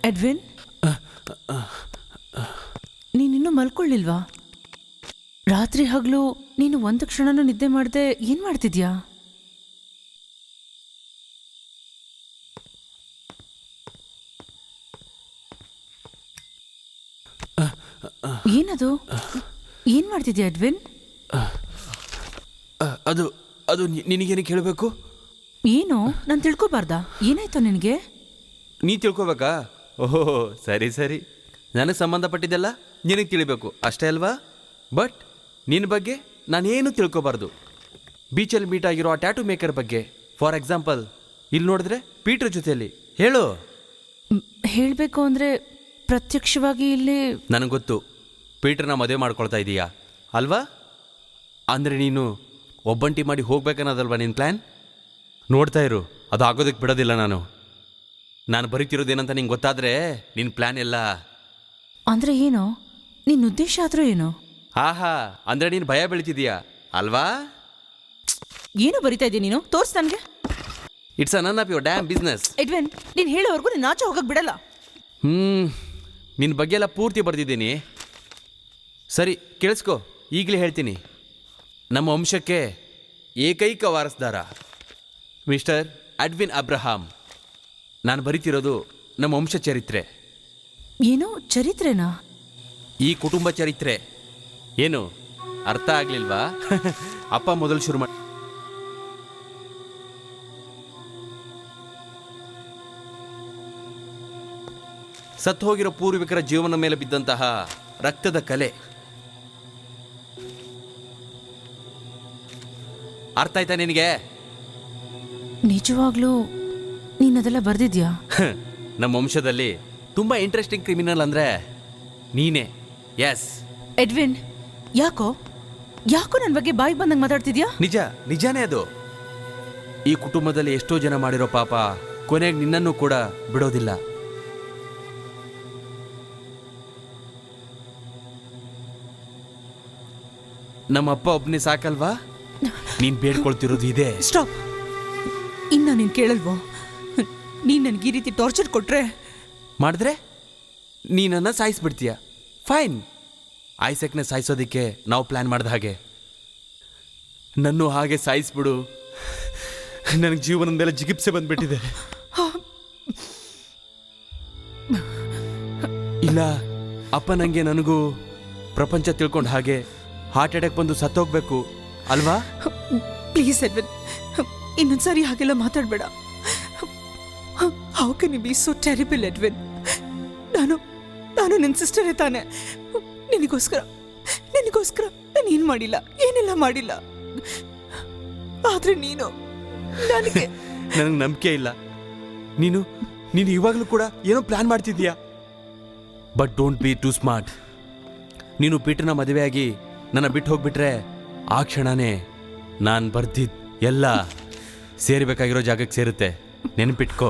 Edwin, ನೀನಿನ್ನೂ ಮಲ್ಕೊಳ್ಳಿಲ್ವಾ? ರಾತ್ರಿ ಹಗಲು ನೀನು ಒಂದು ಕ್ಷಣನೂ ನಿದ್ದೆ ಮಾಡದೆ ಏನ್ ಮಾಡ್ತಿದ್ಯಾ? ಏನದು? ಏನ್ ಮಾಡ್ತಿದ್ಯಾ ಎಡ್ವಿನ್? ಅದು ಅದು ನಿನಗೇನಕ್ಕೆ ಹೇಳಬೇಕು? ಏನು, ನಾನು ತಿಳ್ಕೊಬಾರ್ದಾ? ಏನಾಯ್ತು ನಿನಗೆ? ನೀ ತಿಳ್ಕೊಬೇಕಾ? ಓಹೋ, ಸರಿ ಸರಿ. ನನಗೆ ಸಂಬಂಧಪಟ್ಟಿದ್ದೆಲ್ಲ ನಿನಗೆ ತಿಳಿಬೇಕು ಅಷ್ಟೇ ಅಲ್ವಾ? ಬಟ್ ನಿನ್ನ ಬಗ್ಗೆ ನಾನೇನು ತಿಳ್ಕೊಬಾರ್ದು. ಬೀಚಲ್ಲಿ ಮೀಟ್ ಆಗಿರೋ ಆ ಟ್ಯಾಟೂ ಮೇಕರ್ ಬಗ್ಗೆ ಫಾರ್ ಎಕ್ಸಾಂಪಲ್ ಇಲ್ಲಿ ನೋಡಿದ್ರೆ ಪೀಟರ್ ಜೊತೆಯಲ್ಲಿ ಹೇಳು. ಹೇಳಬೇಕು ಅಂದರೆ ಪ್ರತ್ಯಕ್ಷವಾಗಿ ಇಲ್ಲಿ ನನಗೆ ಗೊತ್ತು, ಪೀಟರ್ನ ಮದುವೆ ಮಾಡ್ಕೊಳ್ತಾ ಇದೀಯಾ ಅಲ್ವಾ? ಅಂದರೆ ನೀನು ಒಬ್ಬಂಟಿ ಮಾಡಿ ಹೋಗ್ಬೇಕನ್ನೋದಲ್ವಾ ನಿನ್ನ ಪ್ಲ್ಯಾನ್? ನೋಡ್ತಾ ಇರು, ಅದು ಆಗೋದಕ್ಕೆ ಬಿಡೋದಿಲ್ಲ. ನಾನು ಬರೀತಿರೋದೇನಂತ ನಿಂಗೆ ಗೊತ್ತಾದರೆ ನಿನ್ನ ಪ್ಲ್ಯಾನ್ ಎಲ್ಲ. ಅಂದರೆ ಏನು? ನಿನ್ನ ಉದ್ದೇಶ ಆದರೂ ಏನು? ಆಹಾ, ಅಂದರೆ ನೀನು ಭಯ ಬೆಳಿತಿದೀಯಾ ಅಲ್ವಾ? ಏನು ಬರಿತಾ ಇದೀಯ ನೀನು? ತೋರ್ಸ್ ನನಗೆ. It's none of your dam business. Edwin, ನೀನು ಹೇಳೋವರೆಗೂ ನೀನು ಆಚೆ ಹೋಗಕ್ಕೆ ಬಿಡಲ್ಲ. ನಿನ್ನ ಬಗ್ಗೆ ಎಲ್ಲ ಪೂರ್ತಿ ಬರೆದಿದ್ದೀನಿ. ಸರಿ ಕೇಳಿಸ್ಕೊ, ಈಗಲೇ ಹೇಳ್ತೀನಿ. ನಮ್ಮ ವಂಶಕ್ಕೆ ಏಕೈಕ ವಾರಸ್ದಾರ ಮಿಸ್ಟರ್ ಎಡ್ವಿನ್ ಅಬ್ರಹಾಂ. ನಾನು ಬರಿತಿರೋದು ನಮ್ಮ ವಂಶ ಚರಿತ್ರೆ. ಏನು ಚರಿತ್ರೆನಾ? ಈ ಕುಟುಂಬ ಚರಿತ್ರೆ. ಏನು ಅರ್ಥ ಆಗ್ಲಿಲ್ವಾ? ಅಪ್ಪ ಮೊದಲು ಶುರು ಮಾಡಿ. ಸತ್ತು ಹೋಗಿರೋ ಪೂರ್ವಿಕರ ಜೀವನ ಮೇಲೆ ಬಿದ್ದಂತಹ ರಕ್ತದ ಕಲೆ. ಅರ್ಥ ಆಯ್ತಾ ನಿನಗೆ? ನಿಜವಾಗ್ಲೂ ನೀನದೆಲ್ಲ ಬರ್ದಿದ್ಯಾ? ನಮ್ಮ ವಂಶದಲ್ಲಿ ತುಂಬಾ ಇಂಟ್ರೆಸ್ಟಿಂಗ್ ಕ್ರಿಮಿನಲ್ ಅಂದ್ರೆ ನೀನೇ. ಎಸ್ ಎಡ್ವಿನ್, ಯಾಕೋ ನನ್ನ ಬಗ್ಗೆ ಬಾಯಿ ಬಂದಂಗೆ ಮಾತಾಡ್ತಿದ್ಯಾ? ನಿಜಾನೇ ಅದು. ಈ ಕುಟುಂಬದಲ್ಲಿ ಎಷ್ಟೋ ಜನ ಮಾಡಿರೋ ಪಾಪ ಕೊನೆಗೆ ನಿನ್ನನ್ನು ಕೂಡ ಬಿಡೋದಿಲ್ಲ. ನಮ್ಮಪ್ಪ ಒಬ್ಬನೇ ಸಾಕಲ್ವಾ? ನೀನ್ ಬೇಡ್ಕೊಳ್ತಿರೋದು ಇದೆ. ಸ್ಟಾಪ್. ಇನ್ನ ನೀನು ಕೇಳಲ್ವೋ? ನೀನು ನನಗೆ ಈ ರೀತಿ ಟಾರ್ಚರ್ ಕೊಟ್ರೆ ಮಾಡಿದ್ರೆ ನೀನನ್ನು ಸಾಯಿಸ್ಬಿಡ್ತೀಯ. ಫೈನ್, ಐಸಕ್ನ ಸಾಯಿಸೋದಕ್ಕೆ ನಾವು ಪ್ಲ್ಯಾನ್ ಮಾಡಿದ ಹಾಗೆ ನನ್ನೂ ಹಾಗೆ ಸಾಯಿಸ್ಬಿಡು. ನನಗೆ ಜೀವನದ ಮೇಲೆ ಜಿಗಿಪ್ಸೆ ಬಂದ್ಬಿಟ್ಟಿದೆ. ಇಲ್ಲ, ಅಪ್ಪ ನನಗೆ ನನಗೂ ಪ್ರಪಂಚ ತಿಳ್ಕೊಂಡು ಹಾಗೆ ಹಾರ್ಟ್ ಅಟ್ಯಾಕ್ ಬಂದು ಸತ್ತೋಗ್ಬೇಕು ಅಲ್ವಾ? ಪ್ಲೀಸ್ ಎಡ್ವಿನ್, ಇನ್ನೊಂದ್ಸಾರಿ ಹಾಗೆಲ್ಲ ಮಾತಾಡಬೇಡ. How can you be so terrible Edwin? ನಾನು ನಿನ್ನ ಸಿಸ್ಟರೇ ತಾನೆ. ನಿನಗೋಸ್ಕರ ನಾನು ಏನು ಮಾಡಿಲ್ಲ, ಏನೆಲ್ಲ ಮಾಡಿಲ್ಲ. ಆದ್ರೆ ನೀನು ನನಗೆ ನಂಬಿಕೆ ಇಲ್ಲ. ನೀನು ಇವಾಗಲೂ ಕೂಡ ಏನೋ ಪ್ಲಾನ್ ಮಾಡ್ತಿದ್ದೀಯಾ. But don't be too smart. ನೀನು ಪೀಟರ್ನ ಮದುವೆಯಾಗಿ ನನ್ನ ಬಿಟ್ಟು ಹೋಗ್ಬಿಟ್ರೆ ಆ ಕ್ಷಣನೇ ನಾನು ಬರ್ದಿದ್ದು ಎಲ್ಲ ಸೇರಬೇಕಾಗಿರೋ ಜಾಗಕ್ಕೆ ಸೇರುತ್ತೆ. ನೆನಪಿಟ್ಕೋ.